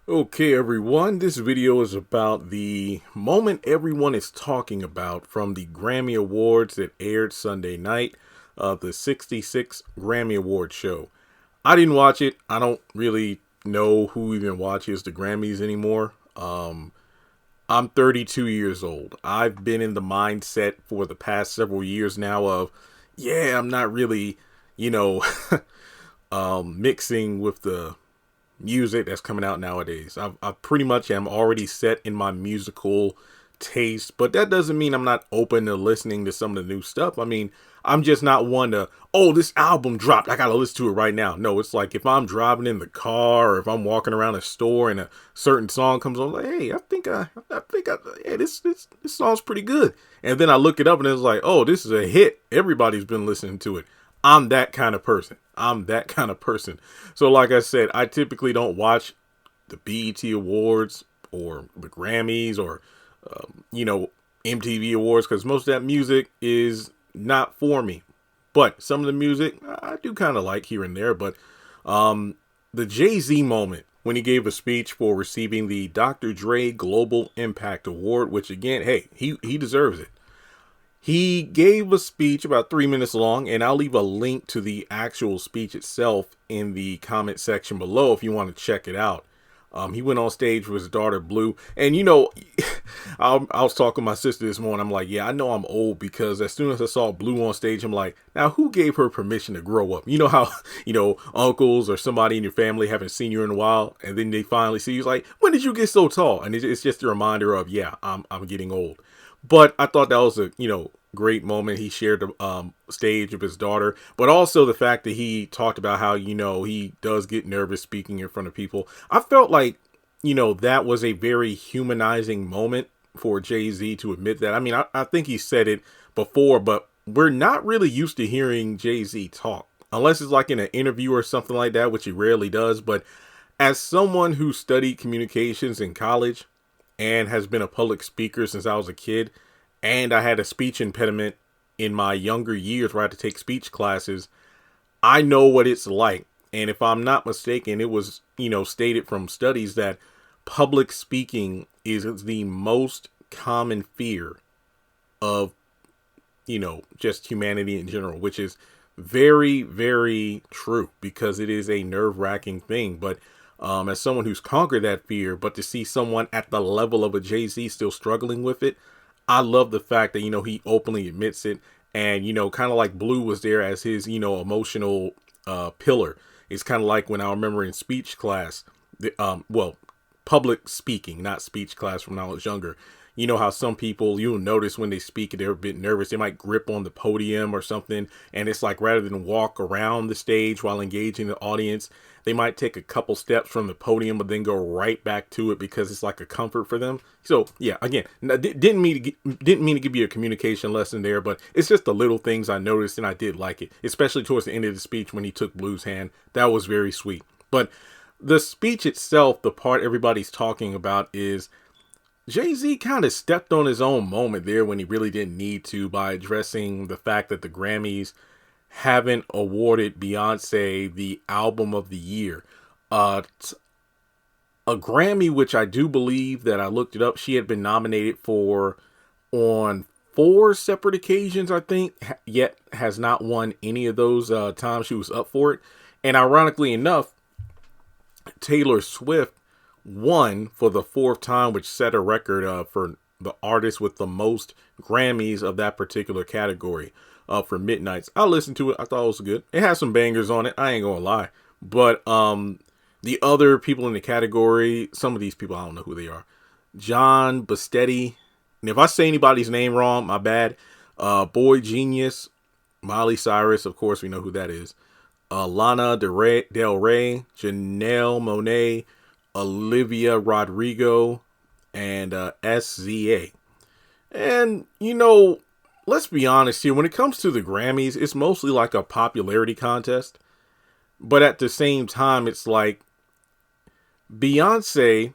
Okay, everyone, this video is about the moment everyone is talking about from the Grammy Awards that aired Sunday night, the 66 Grammy Award show. I didn't watch it. I don't really know who even watches the Grammys anymore. I'm 32 years old. I've been in the mindset for the past several years now of, yeah, I'm not really, you know, mixing with the music that's coming out nowadays. I pretty much am already set in my musical taste, but that doesn't mean I'm not open to listening to some of the new stuff. I mean, I'm just not one to, oh, this album dropped, I gotta listen to it right now. No, it's like if I'm driving in the car or if I'm walking around a store and a certain song comes on, like, hey, hey, this song's pretty good. And then I look it up and it's like, oh, this is a hit. Everybody's been listening to it. I'm that kind of person. So like I said, I typically don't watch the BET Awards or the Grammys or, you know, MTV Awards because most of that music is not for me. But some of the music I do kind of like here and there. But the Jay-Z moment when he gave a speech for receiving the Dr. Dre Global Impact Award, which again, hey, he deserves it. He gave a speech about 3 minutes long, and I'll leave a link to the actual speech itself in the comment section below if you want to check it out. He went on stage with his daughter Blue, and you know, I was talking to my sister this morning. I'm like, yeah, I know I'm old because as soon as I saw Blue on stage, I'm like, now who gave her permission to grow up? You know how, you know, uncles or somebody in your family haven't seen you in a while, and then they finally see you, like, when did you get so tall? And it's just a reminder of, yeah, I'm getting old. But I thought that was a, you know, great moment. He shared the stage of his daughter, but also the fact that he talked about how, you know, he does get nervous speaking in front of people. I felt like, you know, that was a very humanizing moment for Jay-Z to admit that. I mean, I think he said it before, but we're not really used to hearing Jay-Z talk unless it's like in an interview or something like that, which he rarely does. But as someone who studied communications in college and has been a public speaker since I was a kid, and I had a speech impediment in my younger years where I had to take speech classes, I know what it's like. And if I'm not mistaken, it was, you know, stated from studies that public speaking is the most common fear of, you know, just humanity in general, which is very, very true because it is a nerve-wracking thing. But as someone who's conquered that fear, but to see someone at the level of a Jay-Z still struggling with it, I love the fact that, you know, he openly admits it. And, you know, kind of like Blue was there as his, you know, emotional pillar. It's kind of like when I remember in speech class, well, public speaking, not speech class from when I was younger. You know how some people, you'll notice when they speak, they're a bit nervous. They might grip on the podium or something. And it's like rather than walk around the stage while engaging the audience, they might take a couple steps from the podium, but then go right back to it because it's like a comfort for them. So yeah, again, didn't mean to give you a communication lesson there, but it's just the little things I noticed and I did like it, especially towards the end of the speech when he took Blue's hand. That was very sweet. But the speech itself, the part everybody's talking about is Jay-Z kind of stepped on his own moment there when he really didn't need to by addressing the fact that the Grammys haven't awarded Beyonce the album of the year. A Grammy, which I do believe that I looked it up, she had been nominated for on 4 separate occasions, I think, yet has not won any of those times she was up for it. And ironically enough, Taylor Swift won for the 4th time, which set a record for the artist with the most Grammys of that particular category for Midnights. I listened to it. I thought it was good. It has some bangers on it. I ain't gonna lie. But the other people in the category, some of these people, I don't know who they are. John Bastetti. And if I say anybody's name wrong, my bad. Boy Genius, Miley Cyrus, of course, we know who that is. Lana Del Rey, Janelle Monáe, Olivia Rodrigo, and SZA. And, you know, let's be honest here. When it comes to the Grammys, it's mostly like a popularity contest. But at the same time, it's like Beyonce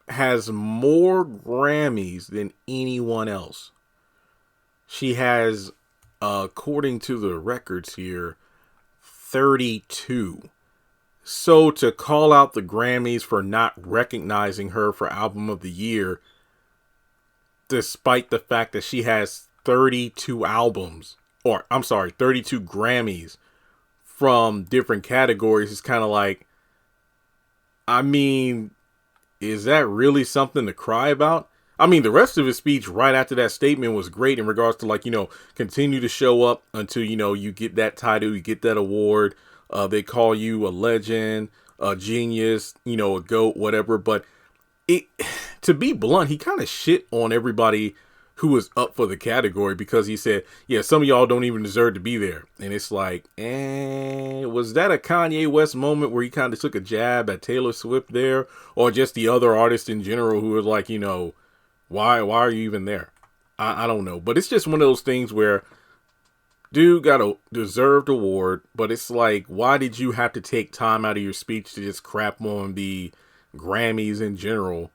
has more Grammys than anyone else. She has, according to the records here, 32. So to call out the Grammys for not recognizing her for Album of the Year, despite the fact that she has 32 albums, or I'm sorry, 32 Grammys from different categories, is kind of like, I mean, is that really something to cry about? I mean, the rest of his speech right after that statement was great in regards to, like, continue to show up until, you get that title, you get that award. They call you a legend, a genius, a GOAT, whatever. But it, to be blunt, he kind of shit on everybody who was up for the category because he said, yeah, some of y'all don't even deserve to be there. And it's like, was that a Kanye West moment where he kind of took a jab at Taylor Swift there, or just the other artists in general who was like, why are you even there? I don't know. But it's just one of those things where dude got a deserved award, but it's like, why did you have to take time out of your speech to just crap on the Grammys in general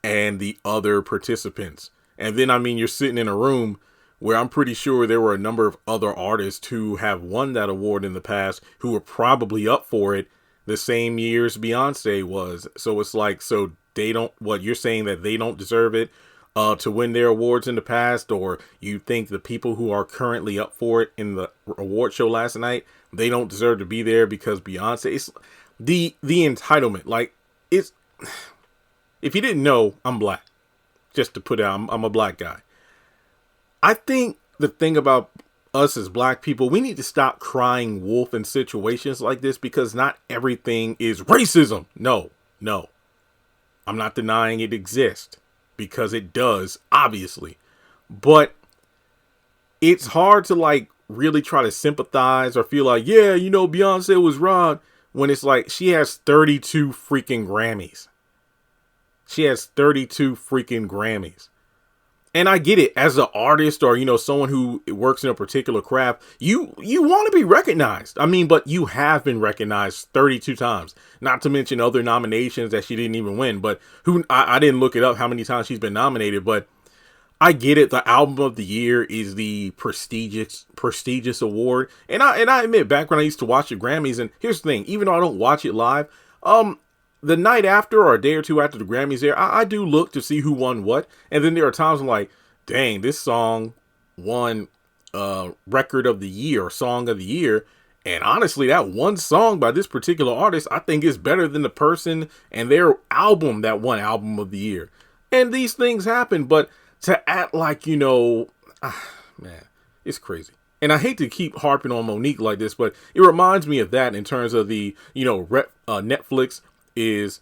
and the other participants? And then, I mean, you're sitting in a room where I'm pretty sure there were a number of other artists who have won that award in the past who were probably up for it the same year as Beyonce was. So it's like, so they don't, what you're saying, that they don't deserve it to win their awards in the past, or you think the people who are currently up for it in the award show last night, they don't deserve to be there because Beyonce? It's the entitlement. Like, it's, if you didn't know, I'm black. Just to put it out, I'm a black guy. I think the thing about us as black people, we need to stop crying wolf in situations like this, because not everything is racism. No. I'm not denying it exists, because it does, obviously. But it's hard to, like, really try to sympathize or feel like, yeah, Beyonce was wrong, when it's like she has 32 freaking Grammys. She has 32 freaking Grammys. And I get it, as an artist or, someone who works in a particular craft, you want to be recognized. I mean, but you have been recognized 32 times, not to mention other nominations that she didn't even win. But I didn't look it up how many times she's been nominated, but I get it. The Album of the Year is the prestigious award. And I admit, back when I used to watch the Grammys, and here's the thing, even though I don't watch it live, the night after or a day or two after the Grammys air, I do look to see who won what. And then there are times I'm like, dang, this song won record of the year or song of the year. And honestly, that one song by this particular artist, I think is better than the person and their album that won Album of the Year. And these things happen, but to act like, man, it's crazy. And I hate to keep harping on Monique like this, but it reminds me of that in terms of the, Netflix is,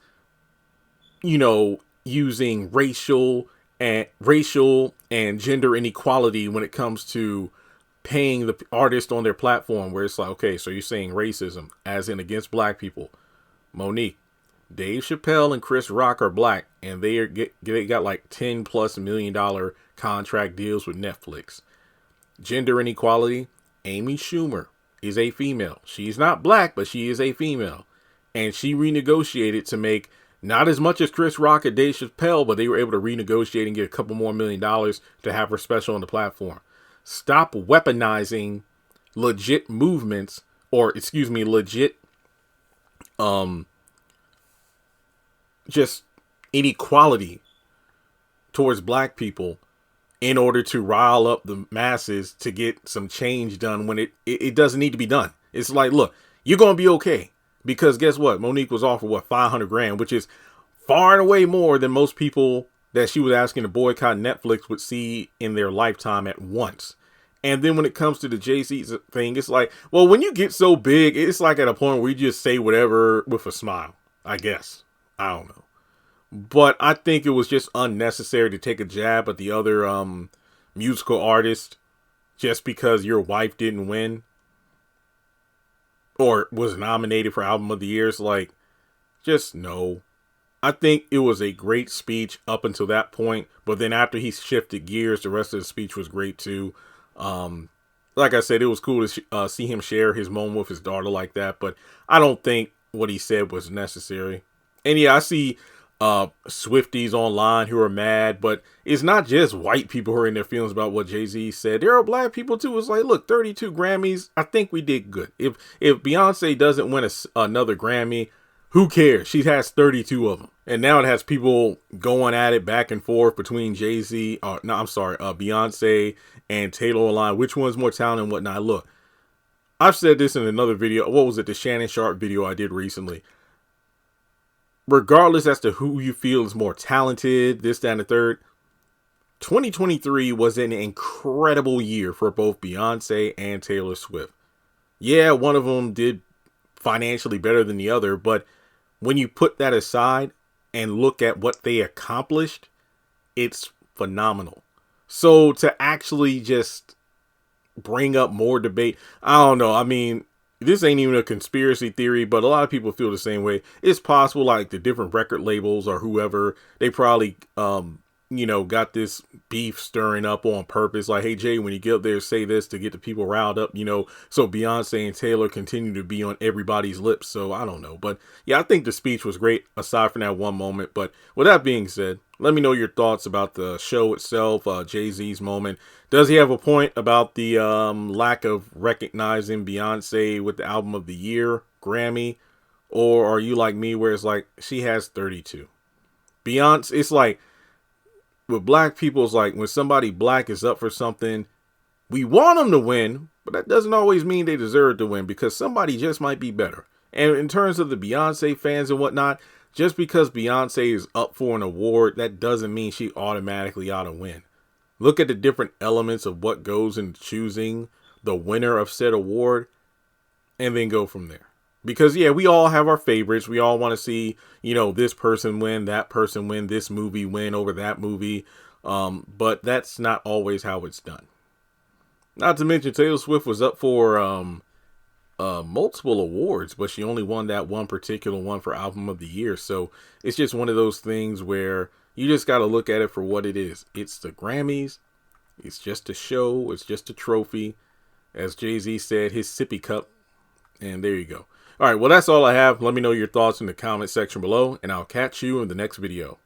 using racial and gender inequality when it comes to paying the artist on their platform, where it's like, okay, so you're saying racism as in against black people. Monique, Dave Chappelle and Chris Rock are black, and they got like $10+ million contract deals with Netflix. Gender inequality, Amy Schumer is a female. She's not black, but she is a female. And she renegotiated to make not as much as Chris Rock and Dave Chappelle, but they were able to renegotiate and get a couple more $1 million to have her special on the platform. Stop weaponizing legit movements, or legit just inequality towards black people in order to rile up the masses to get some change done when it doesn't need to be done. It's like, look, you're going to be okay. Because guess what? Monique was offered, $500,000, which is far and away more than most people that she was asking to boycott Netflix would see in their lifetime at once. And then when it comes to the Jay-Z thing, it's like, well, when you get so big, it's like at a point where you just say whatever with a smile, I guess. I don't know. But I think it was just unnecessary to take a jab at the other musical artist just because your wife didn't win or was nominated for Album of the Year. It's like, just no. I think it was a great speech up until that point, but then after he shifted gears, the rest of the speech was great too. Like I said, it was cool to see him share his moment with his daughter like that, but I don't think what he said was necessary. And yeah, I see Swifties online who are mad, but it's not just white people who are in their feelings about what Jay-Z said. There are black people too. It's like, look, 32 Grammys. I think we did good. If Beyonce doesn't win another Grammy, who cares? She has 32 of them. And now it has people going at it back and forth between Beyonce and Taylor online. Which one's more talented and whatnot? Look, I've said this in another video. What was it? The Shannon Sharp video I did recently. Regardless as to who you feel is more talented, this, that, and the third, 2023 was an incredible year for both Beyonce and Taylor Swift. Yeah, one of them did financially better than the other, but when you put that aside and look at what they accomplished, it's phenomenal. So to actually just bring up more debate, I don't know. I mean, this ain't even a conspiracy theory, but a lot of people feel the same way. It's possible, like the different record labels or whoever, they probably, got this beef stirring up on purpose. Like, hey, Jay, when you get up there, say this to get the people riled up, so Beyonce and Taylor continue to be on everybody's lips. So I don't know. But yeah, I think the speech was great aside from that one moment. But with that being said, let me know your thoughts about the show itself, Jay-Z's moment. Does he have a point about the lack of recognizing Beyonce with the album of the year, Grammy? Or are you like me where it's like, she has 32? Beyonce, it's like, with black people, it's like when somebody black is up for something, we want them to win, but that doesn't always mean they deserve to win because somebody just might be better. And in terms of the Beyonce fans and whatnot, just because Beyonce is up for an award, that doesn't mean she automatically ought to win. Look at the different elements of what goes into choosing the winner of said award and then go from there. Because, yeah, we all have our favorites. We all want to see, this person win, that person win, this movie win over that movie. But that's not always how it's done. Not to mention Taylor Swift was up for multiple awards, but she only won that one particular one for Album of the Year. So it's just one of those things where you just got to look at it for what it is. It's the Grammys. It's just a show. It's just a trophy. As Jay-Z said, his sippy cup. And there you go. All right, well, that's all I have. Let me know your thoughts in the comment section below, and I'll catch you in the next video.